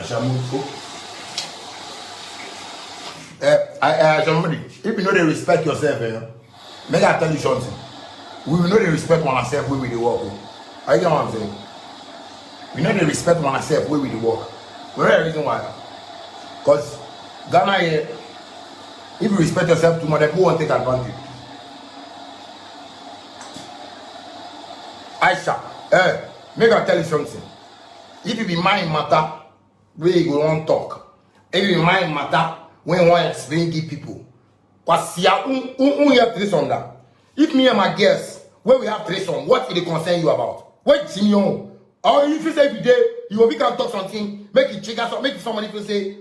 Ashamuko. Somebody, if you know they respect yourself, make I tell you something. We know they respect one ourselves where we the work. I get what I'm saying. We know they respect one ourselves where we the work. Where the reason why? Because Ghana here, if you respect yourself too much, they won't take advantage. Aisha, make I tell you something. If you be mind matter, where you go on talk. If you be mind matter, when you want to explain to people. Because you have threesome that. If me and my guests, when we have threesome, what will they concern you about? What is you know? Or if you say every day, you will can talk something, make it trigger something, make somebody feel say,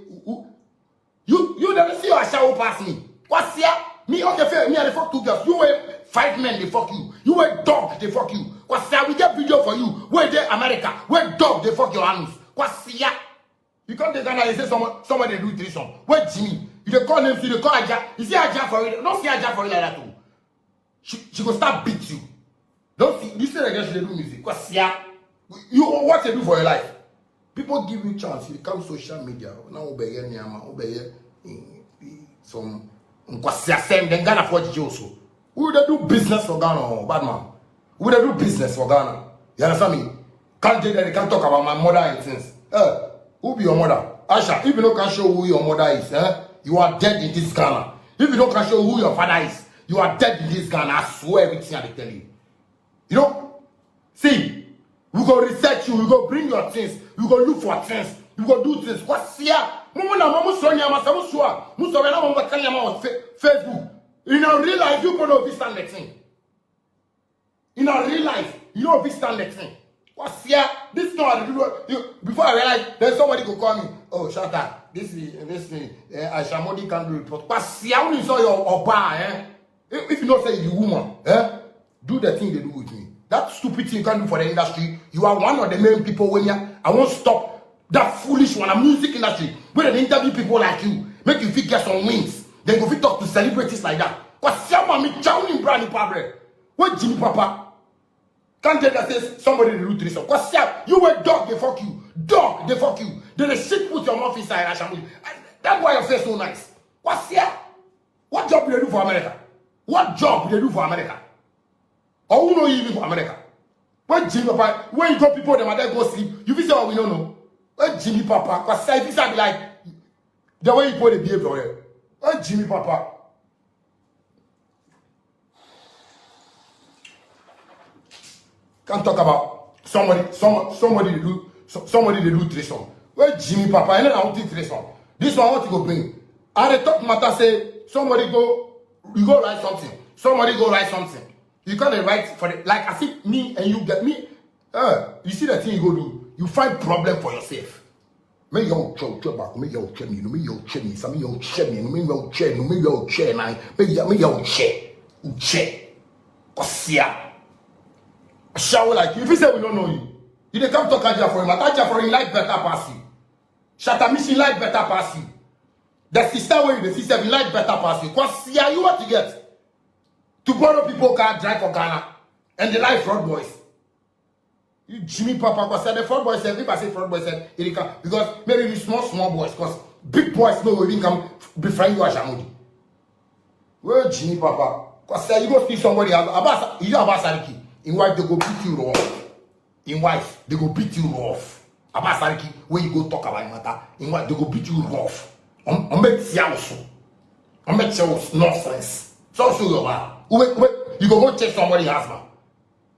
you never see your shower pass me. What's here? Me okay, fair, me and the fuck two girls. You were 5 men, they fuck you. You were dog, they fuck you. What's here? We get video for you. Where they America? Where dog, they fuck your hands. What's here? You can't take Ghana and say somebody do threesome. Where Jimmy? You they call him, you they call Aja. You see Aja for it. Don't see Aja for it like that too. She will start beat you. Don't see. You say again she do music. What's here? You what you do for your life? People give you chance. You come social media. Now obey some then Ghana for you also. Who would do business for Ghana, bad man? Who would do business for Ghana? You understand me? Can't they can't talk about my mother and things. Who be your mother? Asha, if you don't can show who your mother is, you are dead in this Ghana. If you don't can show who your father is, you are dead in this Ghana. I swear everything I tell you. You know? See. We go research you, we go bring your things, we go look for things, we go do things. What's here? Facebook. In our real life, you know this stand the thing. In our real life, you know this stand the thing. What's here? This not before I realize there's somebody go call me. Oh, shut up. This thing. Ashamodi can't do report. What's here? When you saw your oba, if you don't say the woman, do the thing they do with me. That stupid thing you can't do for the industry. You are one of the main people when I won't stop that foolish one. A music industry where they interview people like you, make you feel get some wings. Then go fit talk to celebrities like that. Cause someone me chow in brand pabre. What Jimmy Papa? Can't tell that says somebody do threesome. Cause you were dog, they fuck you. Dog, they fuck you. Then they shit put your mouth inside Ashamudi. That's why your face so nice. What's here? What job do they do for America? What job do they do for America? Or who know you even for America? When Jimmy Papa, when you got people them and they go sleep, you feel say what we don't know. When Jimmy Papa, because if you be like the way you put the behavior, when Jimmy Papa. Can't talk about somebody they do threesome. When Jimmy Papa, and then I want to threesome. This one I want to go bring. And the top matter say somebody go, you go write something. Somebody go write something. You can't write for it like I see me and you get me. You see the thing you go do. You find problem for yourself. Me yo chow back. Me yo check me. Me yo check me. Some yo check me. Me yo check. Me yo check. Me yo check. Check. Kosia. Show like if you say we don't know you, you dey come talk Aja for him. Aja for him like better pass you. Shatamishi like better pass you. The sister where you the sister we like better pass you. Kosia, you what to get? To borrow people car drive for Ghana and the life fraud boys. You Jimmy Papa because the fraud boys said if I say fraud boys said it can because maybe you small boys because big boys no will come befriend you Ashamudi. Well Jimmy Papa because you go see somebody Abbas you Abbas Sariki in wife they go beat you off. In wife they go beat you off. Abbas Sariki when you go talk about matter in wife they go beat you off. On make also. On make nonsense. So your man. You go chase somebody's husband.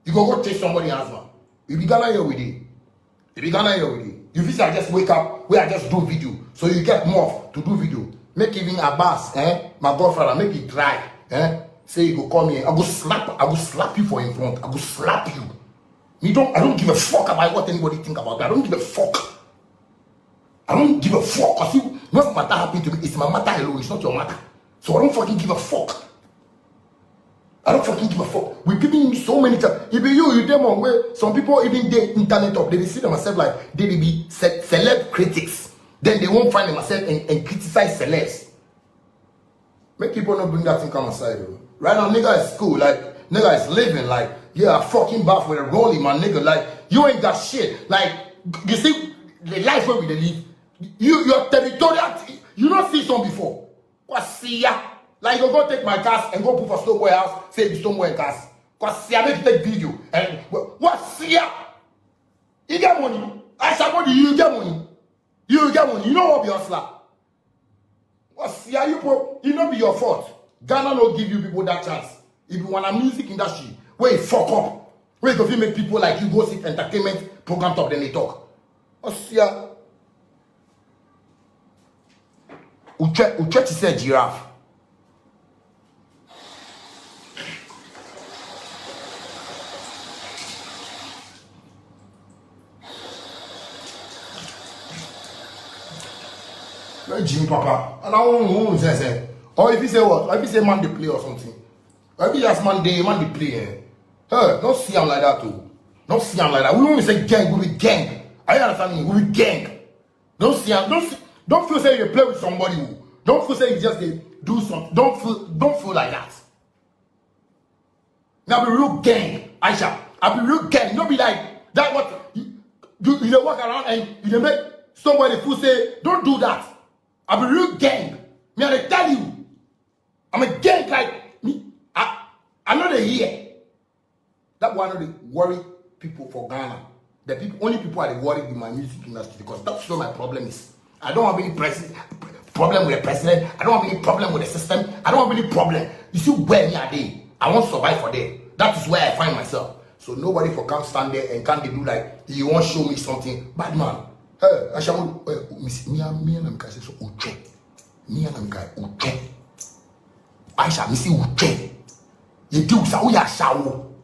You go chase somebody's husband. You be Ghana here with it. You be Ghana here with it. You feel I just wake up, we I just do video. So you get more to do video. Make even Abbas, my godfather, make it try. Say you go call me, I go slap you for in front. I go slap you. I don't give a fuck about what anybody think about me. I don't give a fuck. I don't give a fuck. Because what matter happened to me, it's my matter alone, it's not your matter. So I don't fucking give a fuck. I don't fucking give a fuck. We're giving me so many times. If you them on where some people even they internet up, they see themselves like they will be celeb critics. Then they won't find themselves and criticize celebs. Make people not bring that thing come aside. Bro. Right now, nigga is cool. Like nigga is living. Like yeah, fucking bath with a rolling, my nigga. Like you ain't got shit. Like you see the life where we live. your territorial, you don't see some before. Kwasi ya. Like you go take my cars and go put for Stonewall house, say the Stonewall cars. Kwasi ya, make you take video. And Kwasi ya. You get money. I suppose you get money. You get money. You know what be your slap. Kwasi ya, you know be your fault. Ghana no give you people that chance. If you want a music industry, where you fuck up, where you go make people like you go sit entertainment program top, then they talk. Kwasi ya. Uche said giraffe. Jimmy Papa, and I won't say, or if you say what, or if you say man they play or something, or if you ask man they play, don't see him like that too. Don't see him like that. We don't say gang, we be gang. Are you understand me? We be gang. Don't see him, don't feel say you play with somebody who, don't feel say you just do something. Don't feel like that. Now be real gang, Aisha. I be real gang. Don't be like that. What you walk around and you make somebody who say don't do that. I be real gang. Me I tell you, I'm a gang like me. I know they hear. That one of the worry people for Ghana. The people, only people are worried in my music industry because that's what my problem is. I don't have any problem with the president. I don't have any problem with the system. I don't have any problem. You see where me are they? I want to survive for them. That is where I find myself. So nobody for come stand there and can't do like you want to show me something. Bad man. Hey, I shall me and I'm so uche. Me and I'm uche. I shall miss you uche. You do so we are show.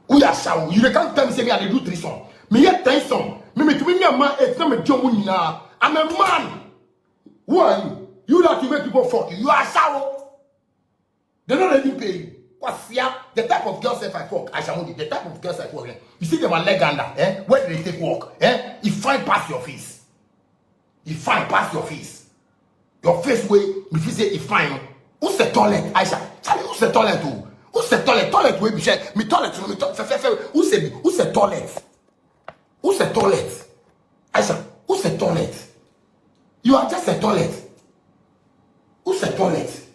We are show. You can't tell me say me I do 3 songs. Me yet 10 songs. Me to me a man. It's not me John Munina. I'm a man. Who are you? You like to make people fuck you. You are show. They don't let me pay you. What's here? The type of girls if I fuck, I shall the type of girls I fuck. You see them on leg under, where do they take walk? You find past your face. You find past your face. Your face way, if you say you find, who's the toilet? Aisha, Charlie, who's the toilet too? Who's the toilet? Toilet way, me toilet, who's the toilet? Who's the toilet? Aisha, who's the toilet? You are just a toilet. Who's the toilet?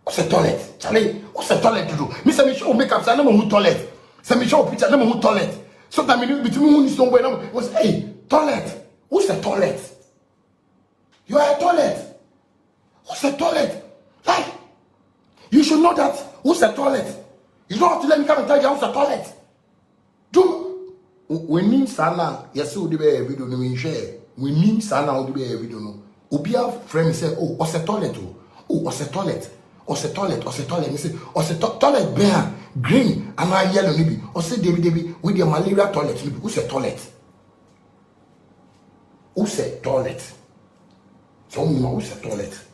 What's the toilet? Charlie, what's the toilet to do? Mr. Michel make up, say, no more toilet. Say, Michel picture, no more toilet. Sometimes between who is somewhere, no was, hey, toilet. Who's the toilet? You are a toilet. What's the toilet? Like, you should know that. Who's the toilet? You don't have to let me come and tell you who's the toilet. Do when in Sana, yes, who do a video no share. We mean Sana who do a video no. Ubia friend say, oh, what's the toilet? Oh, what's the toilet? What's the toilet? What's the toilet? Me say, what's the toilet? Bear, green, and I yellow maybe. What's the David with the malaria toilet? Who's the toilet? Who's the toilet? So who's the toilet?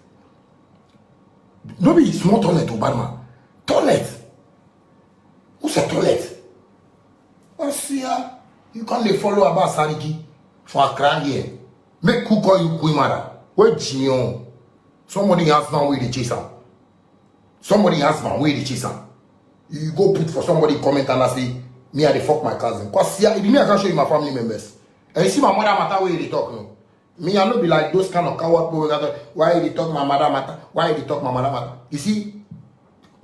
Nobody small toilet, Obama. Toilet. Who's the toilet? You can't follow about Sariki for a cry here. Make who call you Quimara. Where Jimmy? Somebody else now with the chaser. Somebody else now with the chaser. You go put for somebody comment and I say, me I dey fuck my cousin. Cause see, if me I can show you my family members. And you see my mother matter where they talk no. Me I no be like those kind of coward people that why they talk my mother matter. Why they talk my mother matter. You see,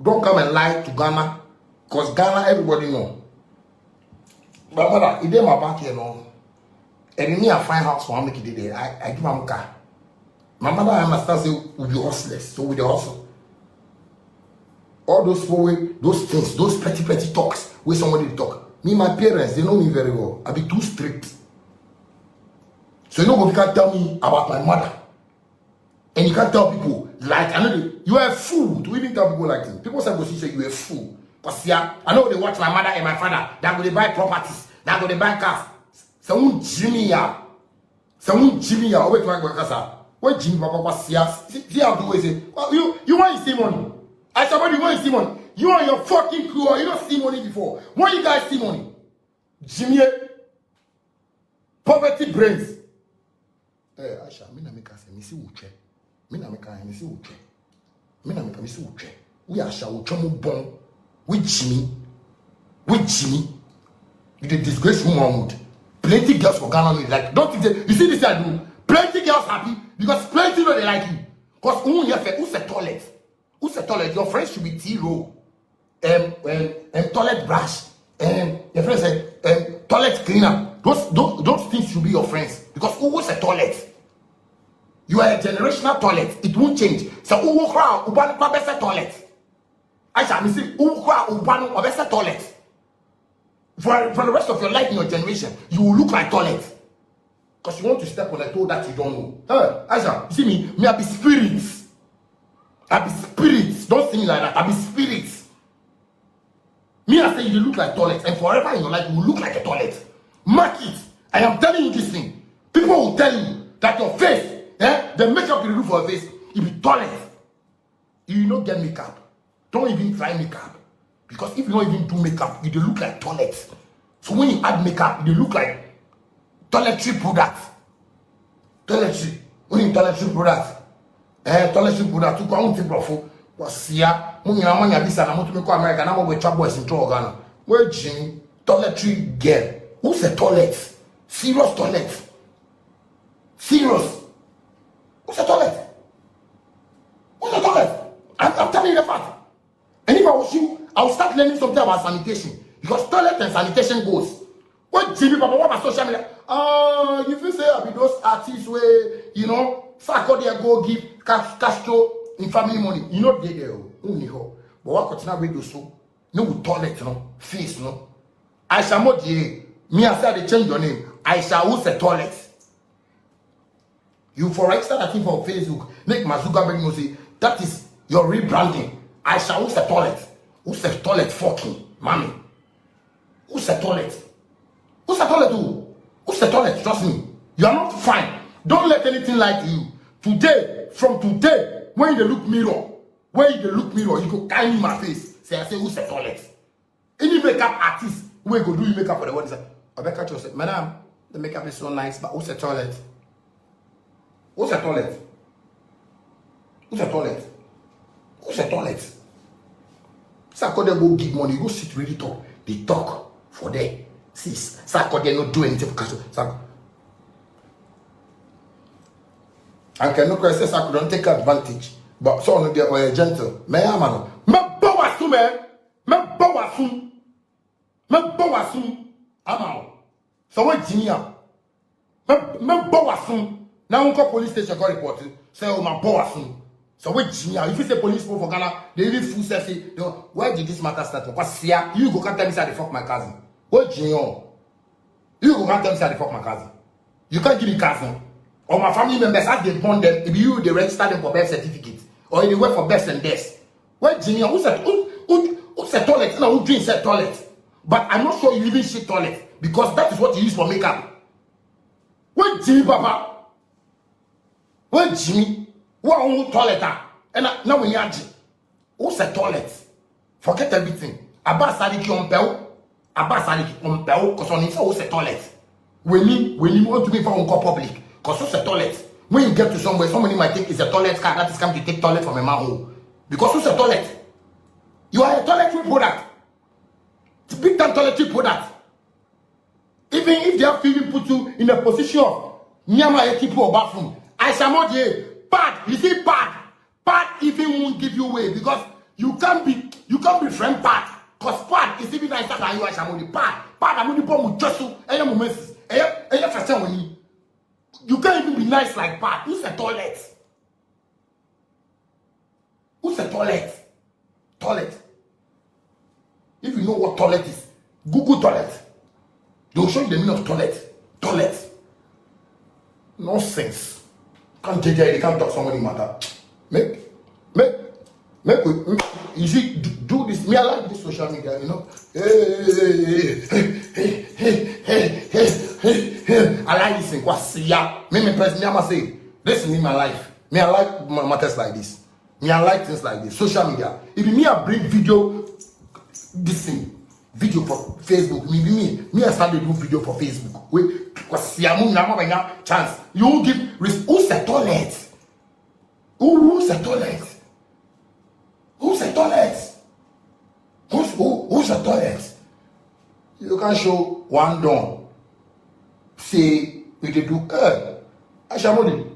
don't come and lie to Ghana. Cause Ghana everybody know. But mother, if they my back here no. And me I find house for how make it there. I give my car. My mother I must say will be hustlers. So with the hustle. All those those things, those petty talks where somebody talk. Me, my parents, they know me very well. I be too strict. So nobody can tell me about my mother. And you can't tell people like I know you are a fool to even tell people like this. People say you are a fool. Because yeah, I know they watch my mother and my father. They're going to buy properties. They're going to buy cars. Someone Jimmy ya. Wait, what Jimmy Papa was here? See how the way say, you want to see money? I somebody want to see money. You and your fucking crew, you don't see money before. When you guys see money? Jimmy, poverty brains. Hey, Aisha, me na make us me see uche. Me na make us me see uche. Me na make us me see uche. We Aisha uche mo bon. With Jimmy. You the disgrace womanhood. Plenty girls for Ghana me like. Don't think you see this I do. Plenty girls happy because plenty know they like you. Cause who's a toilet? Who's a toilet? Your friends should be T-roll. Toilet brush. Your friends say toilet cleaner. Those things should be your friends. Because who's a toilet? You are a generational toilet. It won't change. So who will cry? Ubanu kwa toilet. I shall see who cry ubanu kwa toilet. For the rest of your life in your generation, you will look like toilet. Because you want to step on a toe that you don't know. Hey, Aisha, you see me I be spirits. I be spirits. Don't see me like that. I be spirits. Me, I say you look like toilet, and forever in your life you will look like a toilet. Mark it. I am telling you this thing. People will tell you that your face, the makeup you do for your face, it be toilet. You don't get makeup. Don't even try makeup. Because if you don't even do makeup, you look like toilet. So when you add makeup, you look like toiletry product. Toiletry. When you toiletry product, toiletry product, you can't think of was here. When you are this and I want to make America, I'm going to trouble in Ghana. Where Jimmy, toiletry girl. Who's a toilet? Serious toilet. Serious. Who's a toilet? Who's a toilet? I'm telling you the fact. And if I was you, I would start learning something about sanitation. Because toilet and sanitation goes. What Jimmy Papa, what about social media? If you say I be those artists where, you know, Sarko there go give Castro in family money. You know they there. But what continue with you so? No toilet, no face, no. I shall not me I say they change your name. I shall who's a toilet. You for extra that thing for Facebook. Make Mazuka make no say that is your rebranding. I shall who's a toilet. Who's a toilet fucking mommy? Who's a toilet? Who's a toilet do? Who's a toilet? Trust me. You are not fine. Don't let anything lie to you. Today, from today, when you look mirror, you go carry me my face. Say I say who's a toilet? Any makeup artist who go do makeup for the what is that? I bet catch yourself, madam. The makeup is so nice, but who's a toilet? Who's a toilet? Who's a toilet? Who's a toilet? Sarko they go give money, go sit ready talk. They talk for them. Sis, Sarko they not do anything for cash. Sarko. I cannot say Sarko don't take advantage. But so on they gentle. Me amano. Me bawasu me. Me bawasu. Me bawasu. Amao. So what jinia? Me bawasu. Now unko police station go report. Say oh my bawasu. So what jinia? If you say police for Ghana, they even full say, where did this matter start? Because you go can't tell me say they fuck my cousin. What jinia? You go can't tell me say they fuck my cousin. You can't give me cousin. Or my family members as they born them, if you they register them for birth certificate. Or they work for best and death. Where jinia? Who's a toilet? No, who drinks a toilet? But I'm not sure you even shit toilet. Because that is what you use for makeup. Where Jimmy Papa? Where Jimmy? Who toilet? And now we are who's a toilet? Forget everything. Abbas Sadiki on Pel. Abbas Sadiki on Pel. Because on who's a toilet? When you want to be for unco public. Because who's a toilet? When you get to somewhere, somebody might think it's a toilet car that is coming to take toilet from a man. Because who's a toilet? You are a toiletry product. It's a big time toiletry product. Even if they have to even put you in a position of Nyama Ekipu or bathroom, I shall not hear. Bad, you see bad. Bad even won't give you way because you can't be friend bad. Because bad is even nicer than you. I shall not bad. Bad I'm only born with just you can't even be nice like bad. Who's a toilet? Who's a toilet? Toilet. If you know what toilet is, Google toilet. They'll show you the meaning of toilet. Toilet. Nonsense. Can't take it, they can't talk somebody matter. Make you see, do this. Me, I like this social media, you know. I like this thing. Me personally, I must say, this is my life. Me, I like matters like this. Me, I like things like this. Social media. If me, I bring video, this thing. Video for Facebook. Me, I started doing video for Facebook. Wait, because chance. You won't give who's a toilet? Who's a toilet? Who's a toilet? Who's a toilet? You can show one door. say we dey do Ashamodi.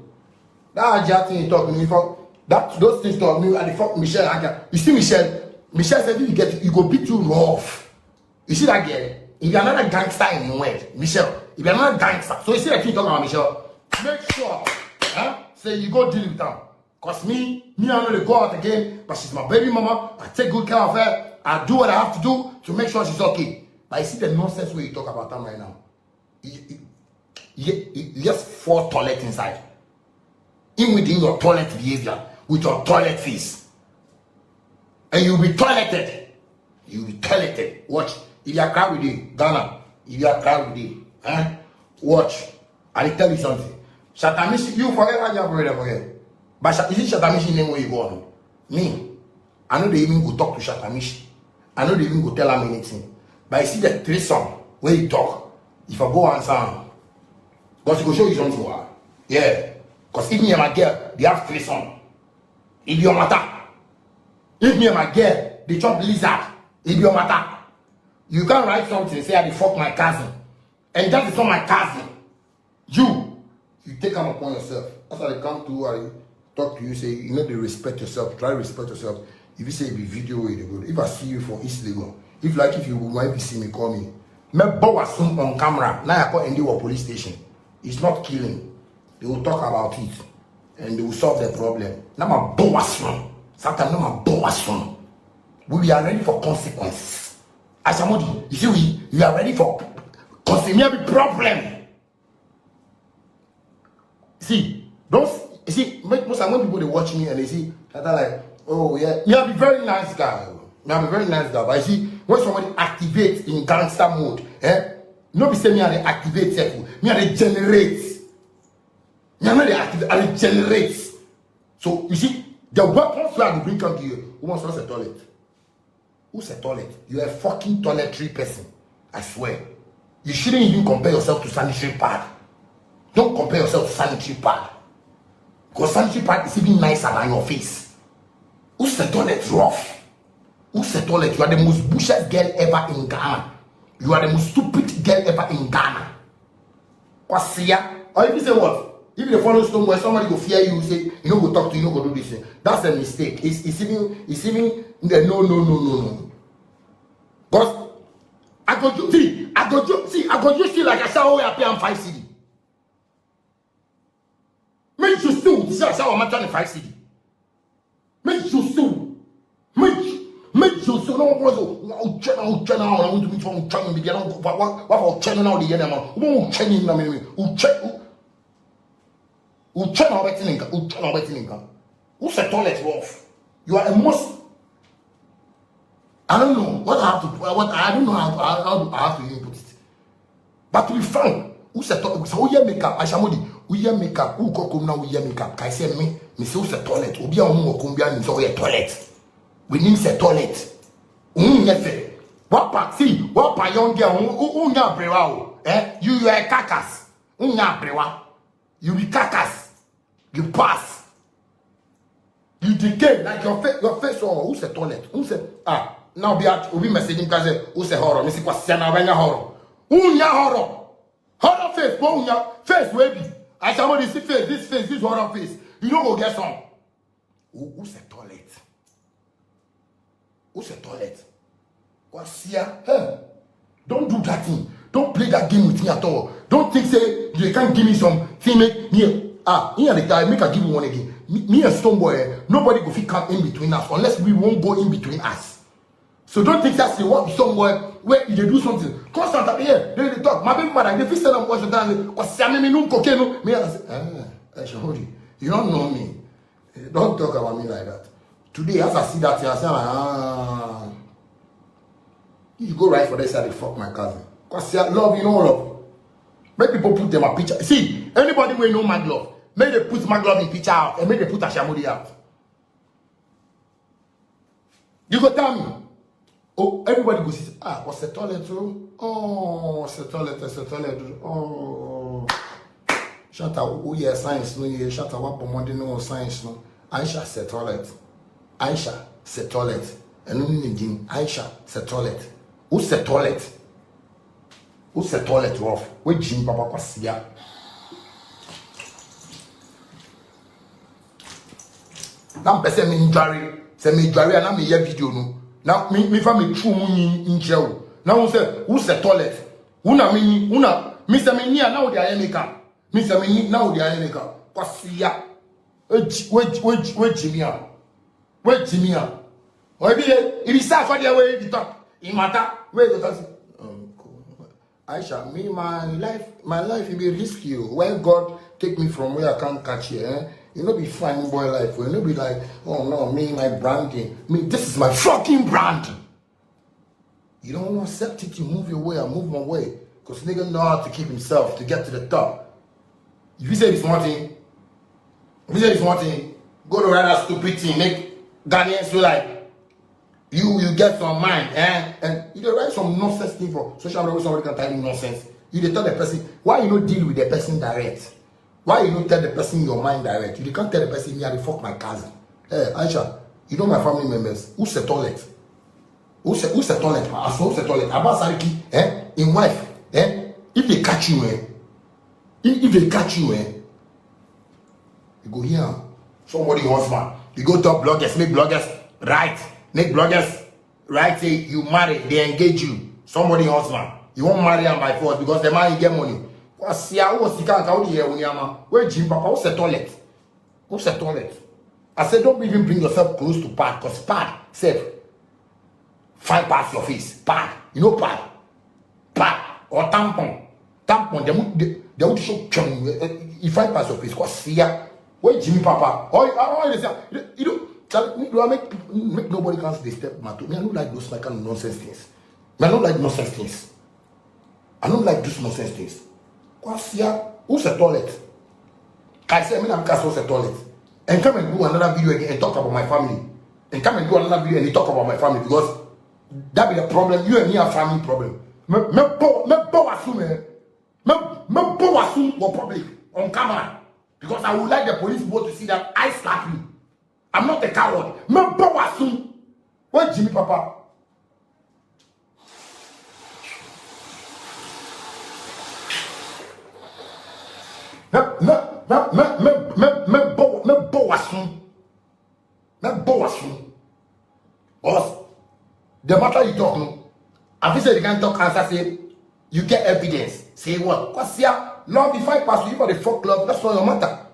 That Aja thing he talk me for that those things talk me and the fuck Michelle Aja. You see Michelle said if you go beat you rough. You see that girl? If you're not a gangster in the world, Michelle, if you're not a gangster, so you see that thing talking about Michelle, make sure say you go deal with them. Cause me I know they go out again, but she's my baby mama. I take good care of her. I do what I have to do to make sure she's okay. But you see the nonsense where you talk about them right now. Just 4 toilets inside. In within your toilet behavior, with your toilet face. And you'll be toileted. You'll be toileted. Watch. If you are crowd with it, Ghana. If you are crowd with it, watch. I'll tell you something. Shatamishi, you forget how you forget. But is it Shatamishi name where you go on? Me. I know they even go talk to Shatamishi. I know they even go tell him anything. But I see the threesome where you talk. If I go answer, because he will show you something. Yeah. Because if me and my girl, they have threesome. If your matter. If me and my girl, they chop lizard. If your matter. You can't write something and say I fuck my cousin. And that is not my cousin. You take them upon yourself. That's how they come to I talk to you, say, you know, they respect yourself. Try to respect yourself. If you say it be video, if I see you for East Lagos, if you might see me, call me. Me bow soon on camera. Now I call Indiwa police station. It's not killing. They will talk about it. And they will solve the problem. Now my bow soon. Sometimes now my bow soon. We are ready for consequences. Ashamodi, you see, we are ready for consequences. Problem. See, most of when people they watch me and they see that they're like, oh yeah, me I be very nice guy. But I see when somebody activates in gangster mode, no be say me I activate circle, me I generate. Me I they activate, I generate. So you see, the weapons that will bring come to you, who wants to a toilet? Who's a toilet? You're a fucking toiletry person. I swear. You shouldn't even compare yourself to sanitary pad. Don't compare yourself to sanitary pad. Because sanitary pad is even nicer than your face. Who's the toilet rough? Who's the toilet? You are the most bullshit girl ever in Ghana. You are the most stupid girl ever in Ghana. Kwasia. Or if you say what? If you follow stone where somebody go fear you, say, you know, go talk to you, go do this thing. That's a mistake. It's even no. Because I go just feel like I saw where I pay on 5 CD. Make you still see I saw my turn 5 CD. Make you still make you still no one channel I want to meet from channel the what channel now the other man who channel na me who channel betting who said toilet rough. You are a must. I don't know what I have to. I don't know how I have to input it. But to be frank, who said toilet? So we makeup. Ashamodi, we makeup. Who go come now? We makeup. Can I say me say who said toilet? Obi a who come biya ni so we toilet. We need say toilet. Yefe. What part? See what part young girl? Who nya brewa? You are a carcass. Who nya brewa? You be carcass. You pass. You decay like your face. Who said toilet? Who said now be messaging because who say horror? Me see question na benya horror. Who nya horror? Horror face, who nya face wey be? I somebody see face, this horror face. You don't go get some. Who say toilet? Who say toilet? Kwasia, don't do that thing. Don't play that game with me at all. Don't think say you can't give me some thing make me here the guy make I give you one again. Me and Stonebwoy, nobody go fit come in between us unless we won't go in between us. So don't think that's the what Stonebwoy where they do something. Constant up here, they talk. My baby mother, they feel them watch the time. Cause I mean no cocaine. Me I say, you don't know me. Don't talk about me like that. Today, as I see that, I say, you go right for this side, fuck my cousin. Cause I love you, know love. Make people put them a picture. See, anybody will know my glove. May they put my glove in picture out and may they put Ashamodi out. You go tell me. Oh, everybody goes, what's the toilet room? Oh, what's the toilet? Oh, shut up. Oh, yeah, science. No, yeah, shut up. What Monday no science. No, Aisha said toilet. Aisha said toilet. And no, Aisha said toilet. Who said toilet? Who's the toilet rough? Where Jim Papa Kwasia? Now, person me injury, say me injury, and I'm here video no. Now, me family true money in jail. Now, who's the toilet? Una, Mr. Minia, now they are maker. Mr. Minia, now they are maker. Kwasia. Where Jimmy? Where Jimmy? Where it is sad for the way the talk. In matter, where the talk. Aisha, me, my life will be risky. Where God take me from where I can't catch you, eh? You know, be fine boy life. You know, be like, oh no, me, my branding. Me, this is my fucking brand. You don't want to accept it, you move your way, I move my way. Because nigga know how to keep himself to get to the top. If you say this one thing, go to write that stupid thing, make Ghanaians feel like you get some mind, eh? And you write some nonsense thing for social media where somebody can tell you nonsense. You tell the person, why you don't deal with the person direct? Why you don't tell the person your mind direct? You can't tell the person, yeah, they fuck my cousin. Hey, Aisha, you know my family members. Who's the toilet? Who's the toilet? Who's the toilet? Abba Sariki, eh? In wife, eh? If they catch you, eh? If they catch you, eh? You go here, somebody husband. You go to bloggers, make bloggers right. Make bloggers right, say you marry, they engage you. Somebody husband. You won't marry him by force because the man get money. Where Jim Papa? What's the toilet? What's the toilet? I said, don't even bring yourself close to pad, because pad said, find past your face. Pad. You know pad? Pad. Or tampon. Tampon. They would show you find past your face. Because here, where Jimmy Papa? You know, do I make nobody can stay step matter? Me, I don't like those kind of nonsense things. Me, I don't like nonsense things. I don't like those nonsense things. What's here? Who's the toilet? I say, I'm cast what's the toilet. And come and do another video again and talk about my family. And come and do another video and talk about my family because that be the problem. You and me have family problem. Me bo assume for public on camera because I would like the police board to see that I slap you. I'm not a coward. Me bo assume. Where Jimmy Papa? Me bo assume. Boss, the matter you talk no. I feel say they can't talk answer say you get evidence. Say what? Cause here, love if I pass you for the fuck love, that's not your matter.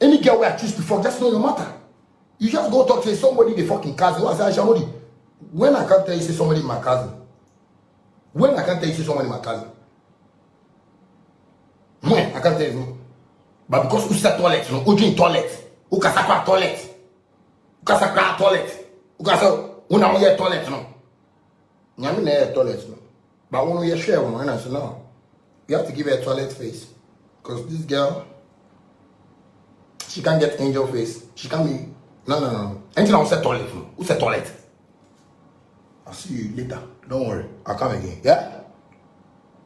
Any girl where I choose to fuck, that's not your matter. You just go talk to somebody the fucking cousin. I say, Shamodi, when I can't tell you say somebody my cousin. When I can't tell you say somebody my cousin. When I can't tell you. But because who's the toilet, you know, who drink toilet, who can sakwa toilet, who can sakwa toilet, who can say, who na moye toilet, no. Nyami na toilet, no. But when we share one, I say no. You have to give her a toilet face. Because this girl, she can't get angel face. She can't be. No. Anything I say toilet, no. Who's the toilet? I'll see you later. Don't worry. I'll come again. Yeah?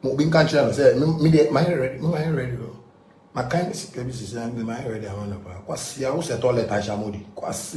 Being cancer, say, my hair ready. My hair ready, bro. My kindness, my hair ready. I want to. What's the toilet? I shall move. What's